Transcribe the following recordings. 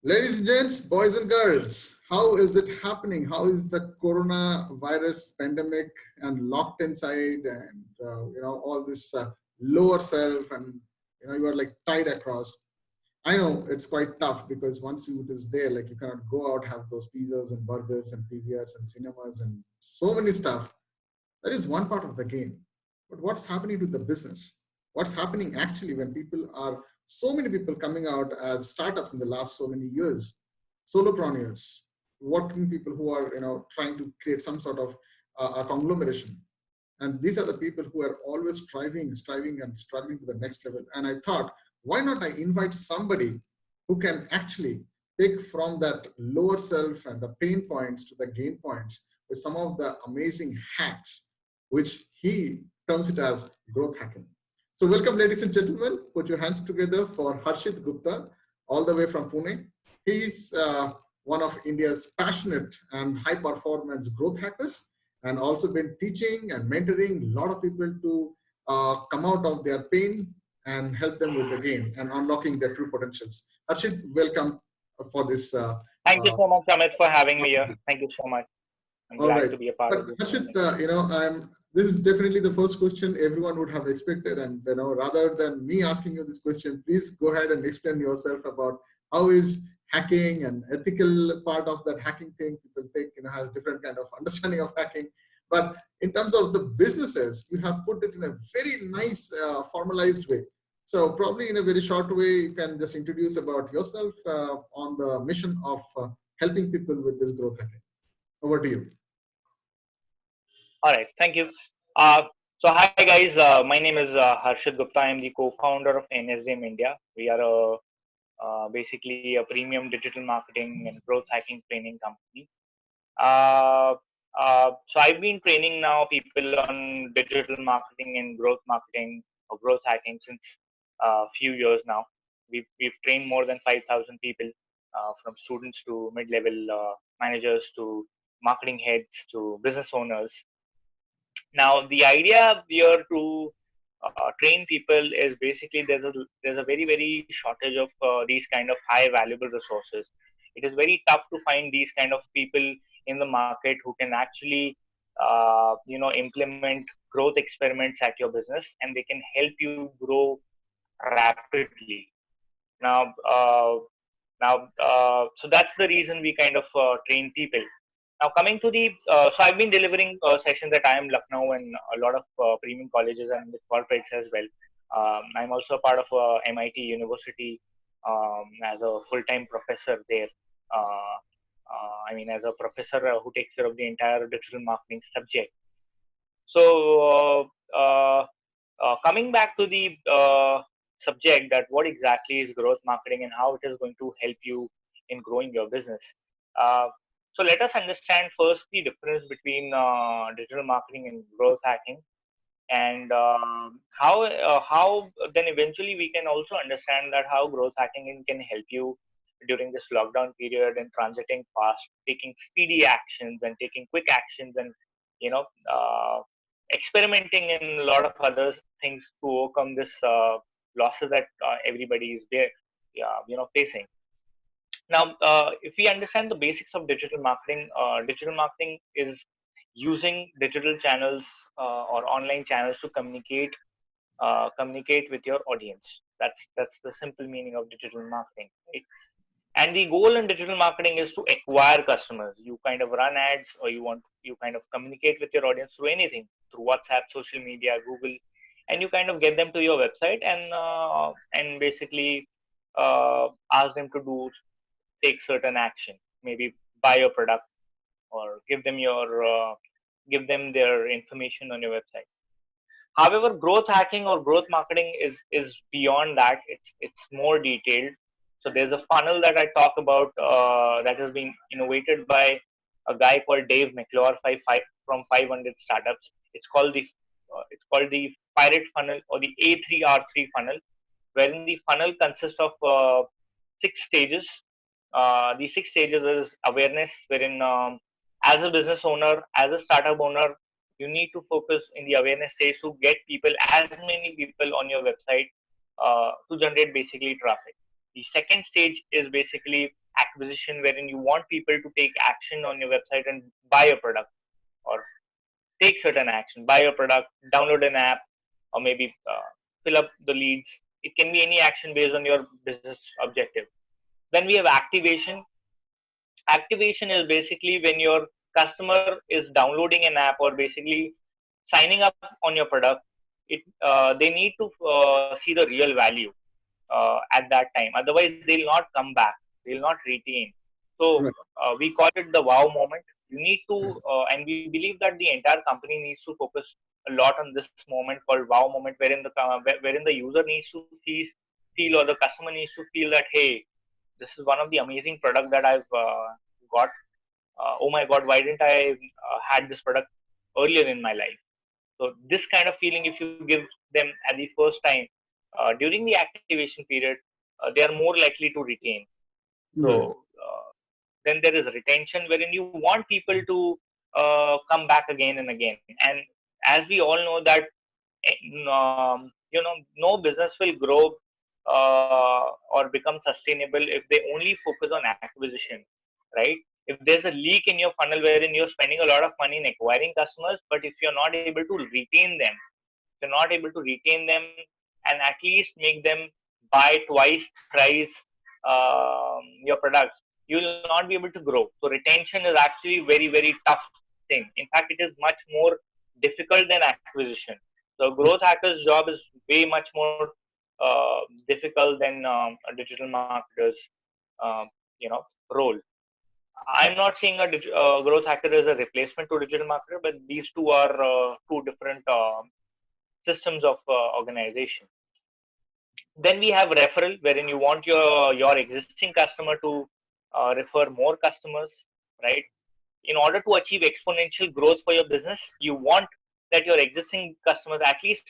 Ladies and gents, boys and girls, how is it happening? How is the coronavirus pandemic and locked inside and, all this lower self and, you are like tied across. I know it's quite tough because once it is there, like you cannot go out, have those pizzas and burgers and PVRs and cinemas and so many stuff. That is one part of the game. But what's happening to the business? What's happening actually when people are so many people coming out as startups in the last so many years, solopreneurs, working people who are trying to create some sort of a conglomeration. And these are the people who are always striving and struggling to the next level. And I thought, why not I invite somebody who can actually take from that lower self and the pain points to the gain points with some of the amazing hacks, which he terms it as growth hacking. So welcome, ladies and gentlemen. Put your hands together for Harshit Gupta, all the way from Pune. He's one of India's passionate and high performance growth hackers, and also been teaching and mentoring a lot of people to come out of their pain and help them with the gain and unlocking their true potentials. Harshit, welcome for this. Thank you so much, Amit, for having me here. Thank you so much. I'm All glad right. to be a part But of this Harshit, journey. this is definitely the first question everyone would have expected. And, rather than me asking you this question, please go ahead and explain yourself about how is hacking and ethical part of that hacking thing. People take, has different kind of understanding of hacking. But in terms of the businesses, you have put it in a very nice, formalized way. So probably in a very short way, you can just introduce about yourself on the mission of helping people with this growth hacking. Over to you. All right. Thank you. Uh, Hi guys. My name is Harshit Gupta. I'm the co-founder of NSDM India. We are basically a premium digital marketing and growth hacking training company. Uh, I've been training now people on digital marketing and growth marketing or growth hacking since a few years now. We've trained more than 5,000 people, from students to mid-level managers to marketing heads to business owners. Now, the idea here to train people is basically there's a very shortage of these kind of high valuable resources. It is very tough to find these kind of people in the market who can actually implement growth experiments at your business, and they can help you grow rapidly. Now, so that's the reason we kind of train people. Now, coming to the, so I've been delivering sessions at IIM Lucknow and a lot of premium colleges and with corporates as well. I'm also a part of MIT University as a full-time professor there. Uh, as a professor who takes care of the entire digital marketing subject. So, coming back to the subject, that what exactly is growth marketing and how it is going to help you in growing your business. Uh, so let us understand first the difference between digital marketing and growth hacking, and how then eventually we can also understand that how growth hacking can help you during this lockdown period and transiting fast, taking speedy actions and taking quick actions, and you know uh, experimenting in a lot of other things to overcome this losses that everybody is there facing. Now, if we understand the basics of digital marketing is using digital channels or online channels to communicate with your audience. That's the simple meaning of digital marketing, right? And the goal in digital marketing is to acquire customers. You kind of run ads, or you kind of communicate with your audience through anything, through WhatsApp, social media, Google, and you kind of get them to your website and basically ask them to take certain action, maybe buy your product or give them their information on your website. However, growth hacking or growth marketing is beyond that. It's more detailed. So there's a funnel that I talk about that has been innovated by a guy called Dave McClure from 500 startups. It's called the Pirate funnel or the A3R3 funnel, wherein the funnel consists of 6 stages. The 6 stages is awareness, wherein as a business owner, as a startup owner, you need to focus in the awareness stage to get people, as many people on your website to generate basically traffic. The second stage is basically acquisition wherein you want people to take action on your website and buy a product, or take certain action, buy a product, download an app, or maybe fill up the leads. It can be any action based on your business objective. Then we have activation. Activation is basically when your customer is downloading an app or basically signing up on your product. They need to see the real value at that time. Otherwise, they'll not come back. They'll not retain. So Right. we call it the wow moment. You need to, Right. and we believe that the entire company needs to focus a lot on this moment called wow moment, wherein the user needs to feel, or the customer needs to feel that, hey, this is one of the amazing product that I've got. Oh my God, why didn't I had this product earlier in my life? So this kind of feeling, if you give them at the first time during the activation period, they are more likely to retain. Right. So then there is retention, wherein you want people to come back again and again. And as we all know that no business will grow or become sustainable if they only focus on acquisition, right? If there's a leak in your funnel wherein you're spending a lot of money in acquiring customers, but if you're not able to retain them, and at least make them buy twice, thrice your products, you will not be able to grow. So retention is actually very, very tough thing. In fact, it is much more difficult than acquisition. So growth hacker's job is way much more difficult than a digital marketer's uh, role. I'm not saying a growth hacker is a replacement to digital marketer, but these two are two different systems of organization. Then we have referral, wherein you want your existing customer to refer more customers, right? In order to achieve exponential growth for your business, you want that your existing customers, at least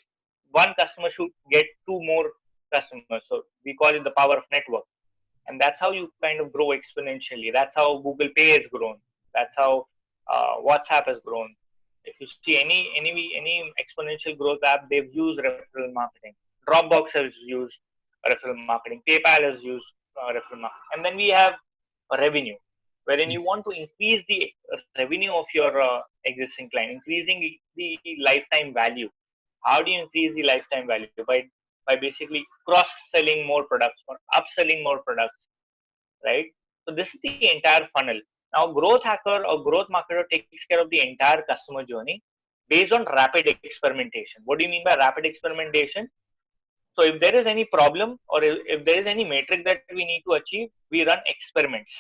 one customer should get two more customers. So we call it the power of network, and that's how you kind of grow exponentially. That's how Google Pay has grown. That's how WhatsApp has grown. If you see any exponential growth app, they've used referral marketing. Dropbox has used referral marketing. PayPal has used referral marketing. And then we have revenue, wherein you want to increase the revenue of your existing client, increasing the lifetime value. How do you increase the lifetime value? By basically cross selling more products or upselling more products, right? So this is the entire funnel. Now, growth hacker or growth marketer takes care of the entire customer journey based on rapid experimentation. What do you mean by rapid experimentation? So if there is any problem, or if there is any metric that we need to achieve, we run experiments,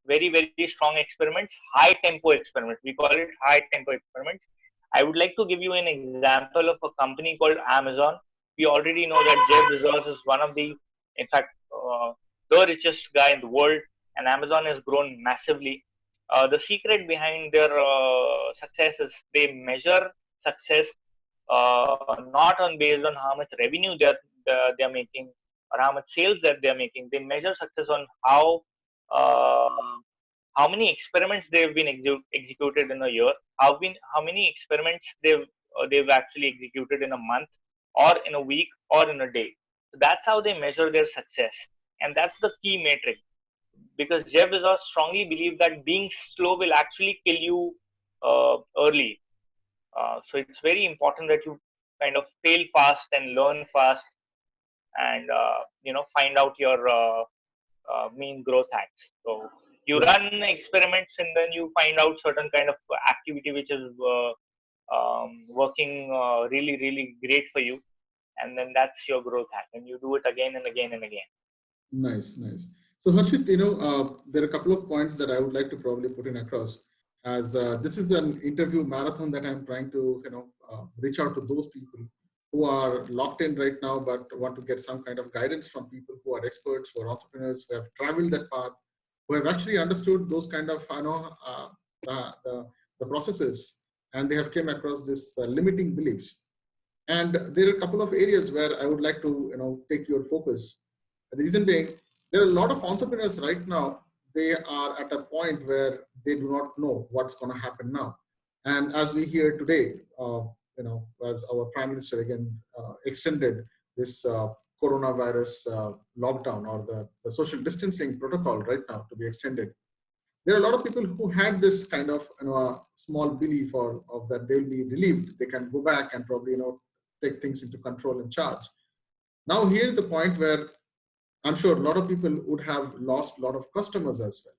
very, very strong experiments, high tempo experiments. We call it high tempo experiments. I would like to give you an example of a company called Amazon. We already know that Jeff Bezos is one of the, in fact, the richest guy in the world, and Amazon has grown massively. The secret behind their success is they measure success not on based on how much revenue they're making or how much sales that they're making. They measure success on uh, how many experiments they've been executed in a year, how many experiments they've actually executed in a month, or in a week, or in a day. So that's how they measure their success, and that's the key metric. Because Jeff Bezos strongly believed that being slow will actually kill you early. So it's very important that you kind of fail fast and learn fast, and find out your main growth hacks. So you Right. run experiments, and then you find out certain kind of activity which is working really, really great for you, and then that's your growth hack, and you do it again and again and again. Nice, nice. So Harshit, there are a couple of points that I would like to probably put in across, as this is an interview marathon that I'm trying to, reach out to those people who are locked in right now, but want to get some kind of guidance from people who are experts, who are entrepreneurs, who have traveled that path, who have actually understood those kind of, the processes, and they have came across this limiting beliefs. And there are a couple of areas where I would like to, take your focus. The reason being, there are a lot of entrepreneurs right now. They are at a point where they do not know what's going to happen now. And as we hear today, as our Prime Minister again extended this coronavirus lockdown or the social distancing protocol right now to be extended, there are a lot of people who had this kind of small belief or of that they'll be relieved, they can go back and probably take things into control and charge. Now here's the point where I'm sure a lot of people would have lost a lot of customers as well.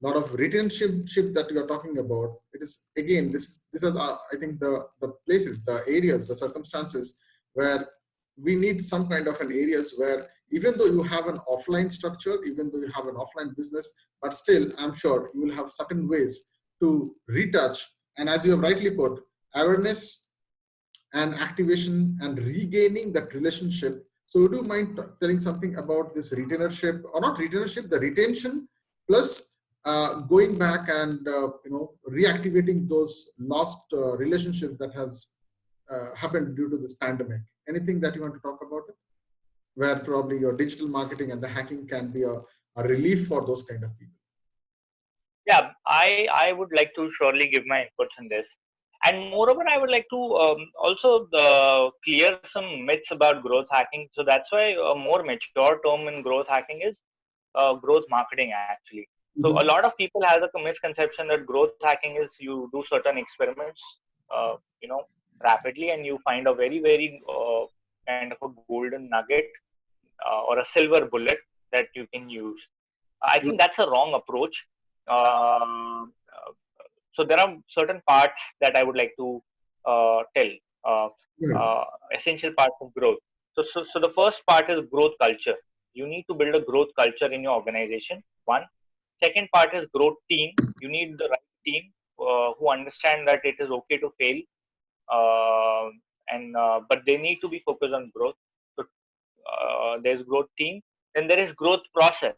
A lot of retentionship that you are talking about. It is again, this are I think the places, the areas, the circumstances where we need some kind of an areas where even though you have an offline structure, even though you have an offline business, but still I'm sure you will have certain ways to retouch. And as you have rightly put, awareness and activation and regaining that relationship. So would you mind telling something about this retainership, or not retainership, the retention plus going back and reactivating those lost relationships that has happened due to this pandemic? Anything that you want to talk about it, where probably your digital marketing and the hacking can be a relief for those kind of people? Yeah, I would like to surely give my inputs in this. And moreover, I would like to also clear some myths about growth hacking. So that's why a more mature term in growth hacking is growth marketing, actually. So a Mm-hmm. lot of people has a misconception that growth hacking is you do certain experiments, uh, you know, rapidly, and you find a very, very kind of a golden nugget or a silver bullet that you can use. I think that's a wrong approach. Uh, so there are certain parts that I would like to tell. Uh, Right. Essential parts of growth. So the first part is growth culture. You need to build a growth culture in your organization. One. Second part is growth team. You need the right team who understand that it is okay to fail, uh, and but they need to be focused on growth. So there's growth team, then there is growth process,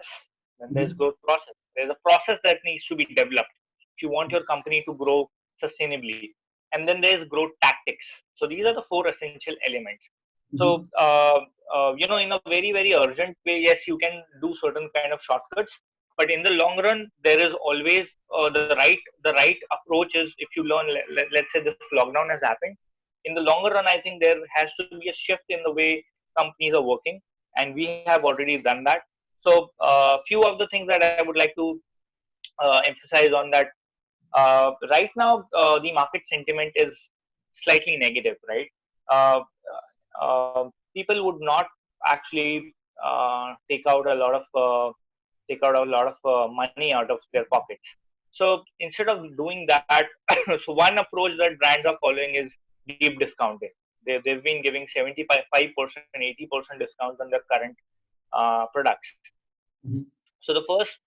then there's Mm-hmm. growth process there's a process that needs to be developed if you want your company to grow sustainably, and then there's growth tactics. So these are the four essential elements. So Mm-hmm. in a very, very urgent way, yes, you can do certain kind of shortcuts, but in the long run there is always the right approach is, if you learn, let's say this lockdown has happened, in the longer run I think there has to be a shift in the way companies are working, and we have already done that. So few of the things that I would like to emphasize on that. Right now, the market sentiment is slightly negative, right? Uh, People would not actually take out a lot of money out of their pockets. So instead of doing that, so one approach that brands are following is deep discounting. They've been giving 75%, 80% discounts on their current products. Mm-hmm. So the first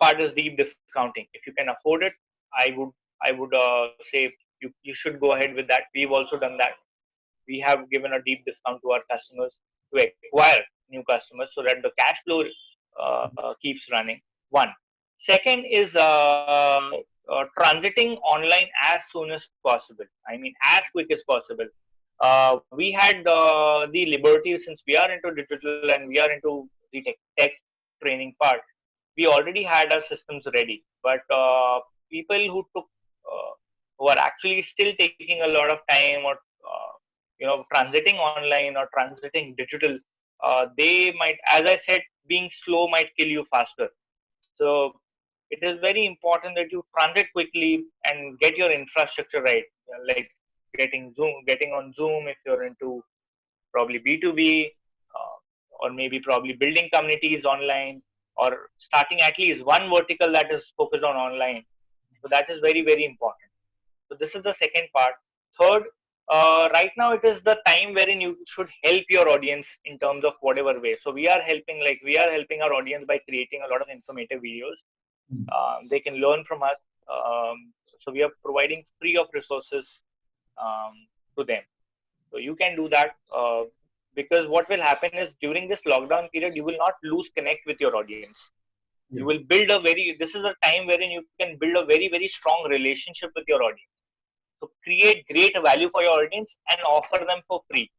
part is deep discounting. If you can afford it, I would say you should go ahead with that. We've also done that. We have given a deep discount to our customers to acquire new customers so that the cash flow keeps running. One. Second is transiting online as soon as possible. I mean, as quick as possible. We had the liberty, since we are into digital and we are into the tech training part. We already had our systems ready, but people who took who are actually still taking a lot of time, or transiting online or transiting digital, they might, as I said, being slow might kill you faster. So it is very important that you transit quickly and get your infrastructure right, like getting on Zoom if you're into probably B2B, or maybe probably building communities online, or starting at least one vertical that is focused on online. So that is very, very important. So this is the second part. Third, right now it is the time wherein you should help your audience in terms of whatever way. So we are helping our audience by creating a lot of informative videos. They can learn from us. So we are providing free of resources um, to them. So you can do that, because what will happen is, during this lockdown period, you will not lose connect with your audience. You Yeah. will build a very, this is a time wherein you can build a very, very strong relationship with your audience. So create great value for your audience and offer them for free.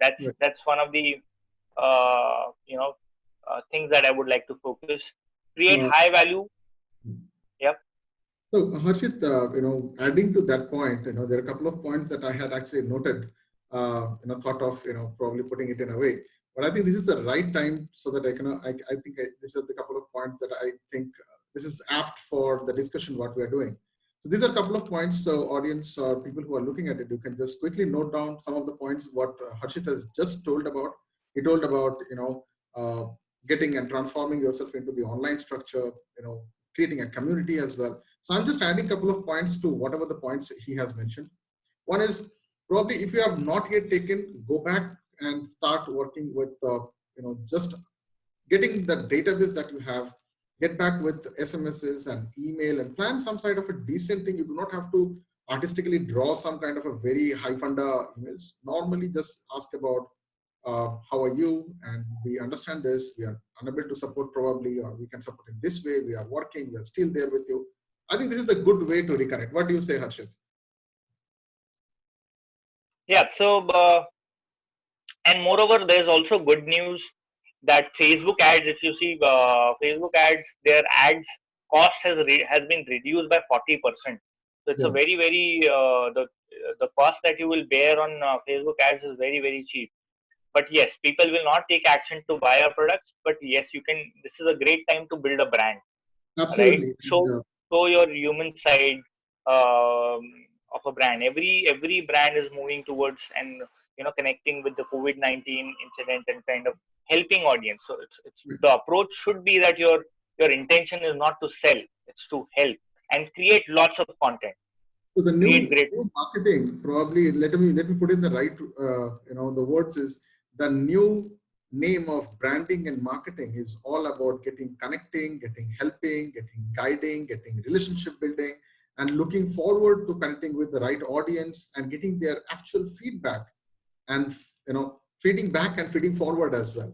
Right. That's one of the things that I would like to focus. Create Uh, high value. Yep. So, Harshit, adding to that point, there are a couple of points that I had actually noted, thought of, probably putting it in a way. But I think this is the right time so that I think these are the couple of points that I think this is apt for the discussion what we are doing. So these are a couple of points. So audience or people who are looking at it, you can just quickly note down some of the points what Harshit has just told about. He told about uh, getting and transforming yourself into the online structure, creating a community as well. So I'm just adding a couple of points to whatever the points he has mentioned. One is probably if you have not yet taken, go back and start working with, just getting the database that you have, get back with SMSs and email and plan some side of a decent thing. You do not have to artistically draw some kind of a very high funda emails. Normally just ask about how are you, and we understand this, we are unable to support probably, or we can support in this way, we are working, we are still there with you. I think this is a good way to reconnect. What do you say, Harshit? Yeah. So, and moreover, there's also good news that Facebook ads, if you see Facebook ads, their ads cost has been reduced by 40%. So it's a Yeah, very the cost that you will bear on Facebook ads is very cheap. But yes, people will not take action to buy our products. But yes, you can. This is a great time to build a brand, right? absolutely. Show And, show your human side um, of a brand. Every brand is moving towards and connecting with the COVID-19 incident and kind of helping audience. So it's the approach should be that your intention is not to sell, it's to help and create lots of content. So the Create new, great. new marketing, probably let me put in the right the words, is the new name of branding and marketing is all about getting connecting, getting helping, getting guiding, getting relationship building, and looking forward to connecting with the right audience and getting their actual feedback, and feeding back and feeding forward as well,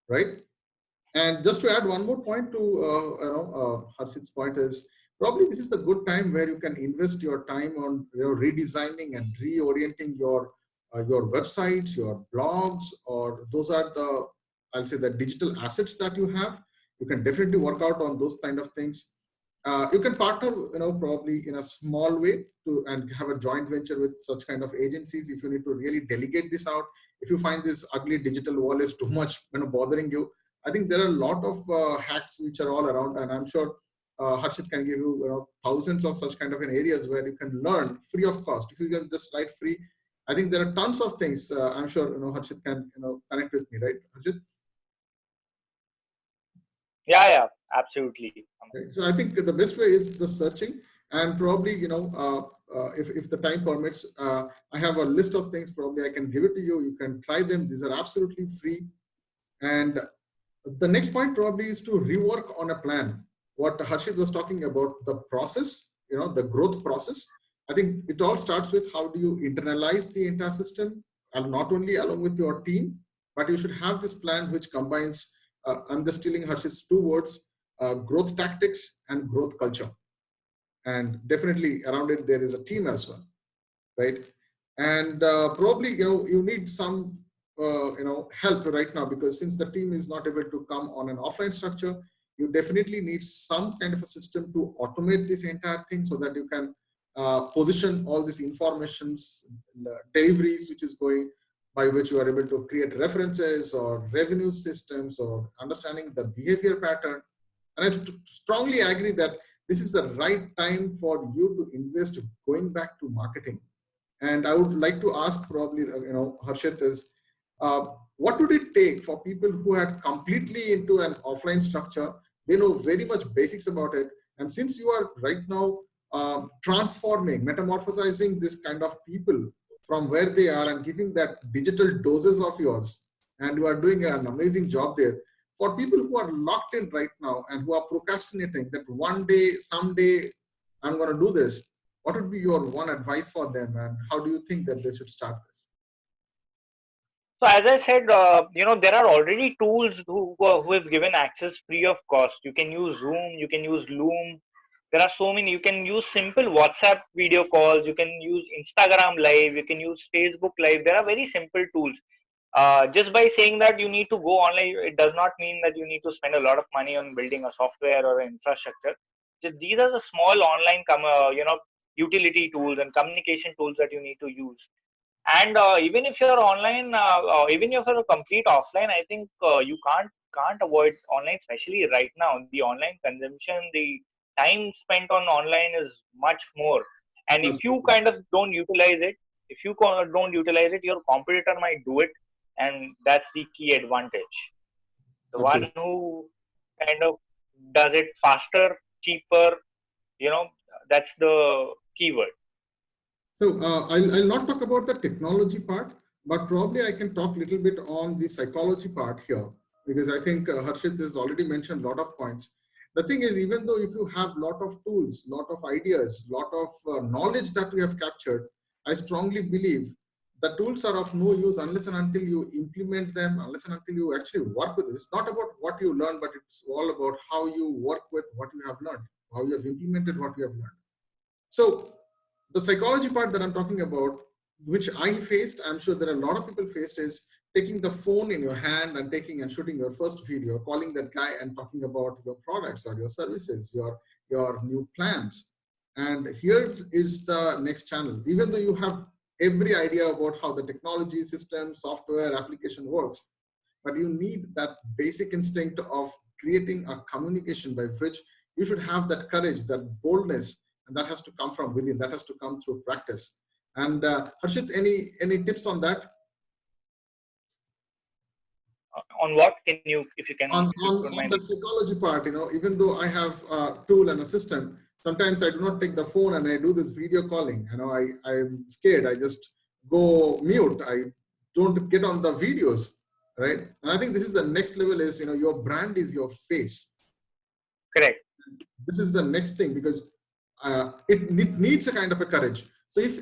right? And just to add one more point to Harshit's point is probably this is a good time where you can invest your time on redesigning and reorienting your websites, your blogs, or those are the, I'll say, the digital assets that you have. You can definitely work out on those kind of things. You can partner, probably in a small way to and have a joint venture with such kind of agencies if you need to really delegate this out. If you find this ugly digital wall is too much, bothering you, I think there are a lot of hacks which are all around, and I'm sure Harshit can give you, thousands of such kind of an areas where you can learn free of cost. If you can just write free, I think there are tons of things. I'm sure Harshit can connect with me, right, Harshit? Yeah, absolutely. Right. So I think the best way is the searching, and probably if the time permits, I have a list of things. Probably I can give it to you. You can try them. These are absolutely free. And the next point probably is to rework on a plan. What Harshit was talking about, the process, the growth process. I think it all starts with how do you internalize the entire system, and not only along with your team, but you should have this plan which combines, I'm just stealing Harshit's two words, growth tactics and growth culture. And definitely around it, there is a team as well, right? And probably you need some help right now, because since the team is not able to come on an offline structure, you definitely need some kind of a system to automate this entire thing so that you can position all these informations, deliveries which is going, by which you are able to create references or revenue systems or understanding the behavior pattern. And I strongly agree that this is the right time for you to invest going back to marketing. And I would like to ask probably, Harshit, is what would it take for people who had completely into an offline structure? They know very much basics about it. And since you are right now transforming, metamorphosizing this kind of people from where they are and giving that digital doses of yours, and you are doing an amazing job there. For people who are locked in right now and who are procrastinating that one day, someday, I'm going to do this, what would be your one advice for them, and how do you think that they should start this? So as I said, there are already tools who have given access free of cost. You can use Zoom, you can use Loom. There are so many. You can use simple WhatsApp video calls. You can use Instagram Live. You can use Facebook Live. There are very simple tools. Just by saying that you need to go online, it does not mean that you need to spend a lot of money on building a software or infrastructure. Just these are the small online, utility tools and communication tools that you need to use. And even if you're online, even if you're a complete offline, I think you can't avoid online, especially right now. The online consumption, the time spent on online is much more. And if you Absolutely. kind of don't utilize it, if you don't utilize it, your competitor might do it, and that's the key advantage. The one Absolutely. who kind of does it faster, cheaper, you know, that's the keyword. So I'll not talk about the technology part, but probably I can talk a little bit on the psychology part here, because I think Harshit has already mentioned a lot of points. The thing is, even though if you have lot of tools, lot of ideas, lot of knowledge that we have captured, I strongly believe the tools are of no use unless and until you implement them, unless and until you actually work with it. It's not about what you learn, but it's all about how you work with what you have learned, how you have implemented what you have learned. So the psychology part that I'm talking about, which I faced, I'm sure there are a lot of people faced, is taking the phone in your hand and taking and shooting your first video, calling that guy and talking about your products or your services, your new plans. And here is the next channel. Even though you have every idea about how the technology system, software, application works, but you need that basic instinct of creating a communication by which you should have that courage, that boldness, and that has to come from within. That has to come through practice. And Harshit, any tips on that? On what can you, if you don't On mind? that psychology part, even though I have a tool and a system, sometimes I do not take the phone and I do this video calling. I'm scared. I just go mute. I don't get on the videos, right? And I think this is the next level is, your brand is your face. Correct. This is the next thing, because it needs a kind of a courage. So if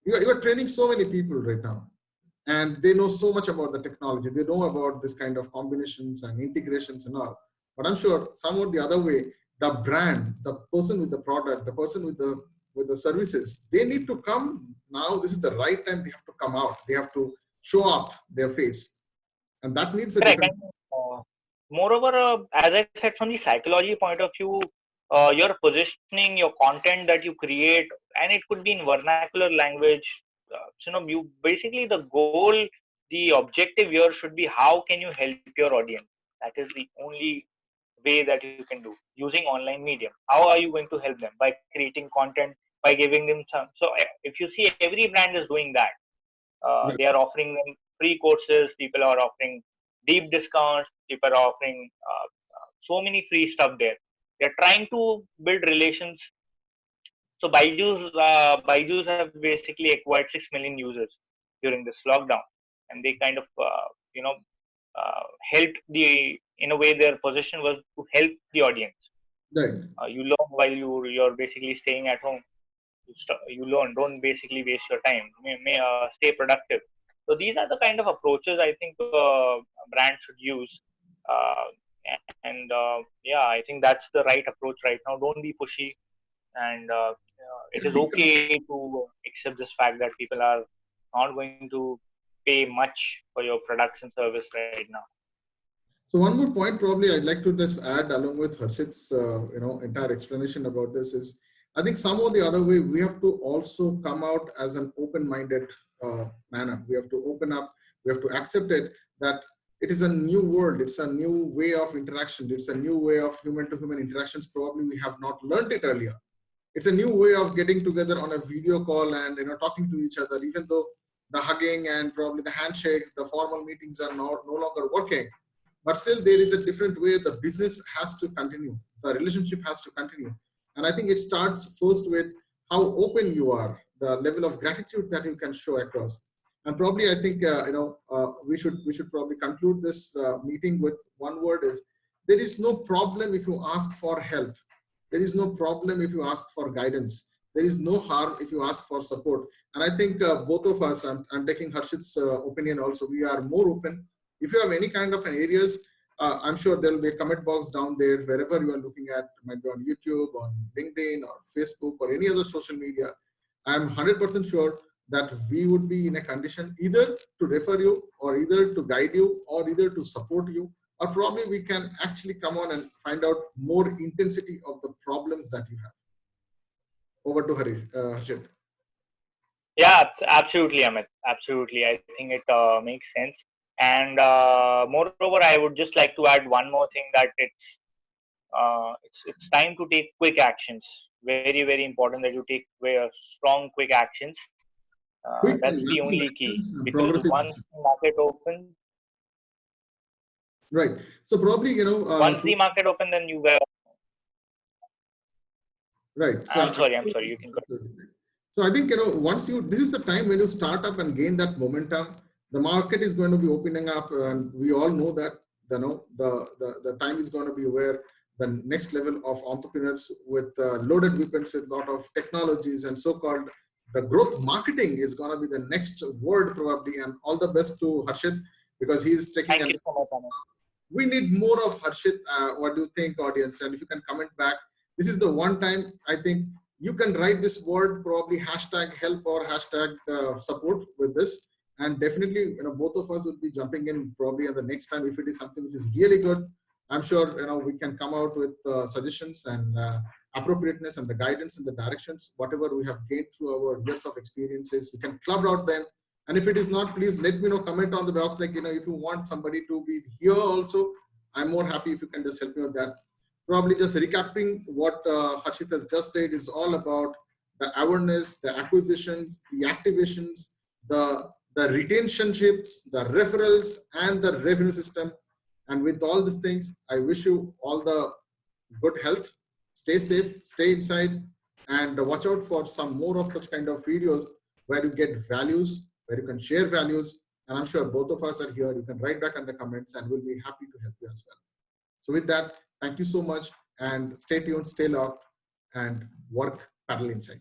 you are training so many people right now, and they know so much about the technology, they know about this kind of combinations and integrations and all, but I'm sure some or the other way, the brand, the person with the product, the person with the services, they need to come now. This is the right time. They have to come out, they have to show up their face, and that needs a Correct. different. And moreover, as I said, from the psychology point of view, your positioning, your content that you create, and it could be in vernacular language. You basically, the goal, the objective here should be how can you help your audience. That is the only way that you can do using online medium. How are you going to help them? By creating content, by giving them some. So if you see, every brand is doing that. Right. They are offering them free courses. People are offering deep discounts. People are offering so many free stuff there. They're trying to build relations. So Byju's have basically acquired 6 million users during this lockdown, and they kind of you know helped the, in a way, their position was to help the audience. Right. You learn while you're basically staying at home. You learn. Don't basically waste your time. Stay productive. So these are the kind of approaches I think brands should use. Uh, and yeah, I think that's the right approach right now. Don't be pushy, and it I is think okay to accept this fact that people are not going to pay much for your products and service right now. so. One more point, probably I'd like to just add along with Harshit's, entire explanation about this is, I think some or the other way we have to also come out as an open-minded manner. We have to open up. We have to accept it that it is a new world. It's a new way of interaction. It's a new way of human-to-human interactions. Probably we have not learned it earlier. It's a new way of getting together on a video call and talking to each other. Even though the hugging and probably the handshakes, the formal meetings are no longer working, but still there is a different way. The business has to continue, the relationship has to continue, and I think it starts first with how open you are, the level of gratitude that you can show across. And probably I think we should probably conclude this meeting with one word is, there is no problem if you ask for help. There is no problem if you ask for guidance. There is no harm if you ask for support. And I think both of us, I'm taking Harshit's opinion also, we are more open. If you have any kind of an areas, I'm sure there will be a comment box down there wherever you are looking at, might be on YouTube, on LinkedIn, or Facebook, or any other social media. I'm 100% sure that we would be in a condition either to refer you, or either to guide you, or either to support you, or probably we can actually come on and find out more intensity of the problems that you have. Over to Harshit. Yeah, absolutely, Amit. Absolutely. I think it makes sense. And moreover, I would just like to add one more thing, that it's time to take quick actions. Very, very important that you take strong, quick actions. Quick That's and the massive only key, actions and because progressive once action. the market opens, Right. So probably, once the market open, then you were. right. So I'm sorry. I'm sorry. You can go. So I think, once this is the time when you start up and gain that momentum, the market is going to be opening up, and we all know that, the time is going to be where the next level of entrepreneurs with loaded weapons with a lot of technologies and so-called the growth marketing is going to be the next word probably. And all the best to Harshit, because he is taking Thank an, you so much, Amit. we need more of Harshit. What do you think, audience? And if you can comment back, this is the one time I think you can write this word, probably hashtag help or hashtag support with this. And definitely, both of us will be jumping in probably at the next time if it is something which is really good. I'm sure, we can come out with suggestions and appropriateness and the guidance and the directions, whatever we have gained through our years of experiences, we can club out them. And if it is not, please let me know, comment on the box, like, if you want somebody to be here also, I'm more happy if you can just help me with that. Probably just recapping what Harshit has just said is all about the awareness, the acquisitions, the activations, the retentionships, the referrals, and the revenue system. And with all these things, I wish you all the good health. Stay safe, stay inside, and watch out for some more of such kind of videos where you get values, where you can share values. And I'm sure both of us are here. You can write back in the comments, and we'll be happy to help you as well. So with that, thank you so much, and stay tuned, stay locked, and work paddle inside.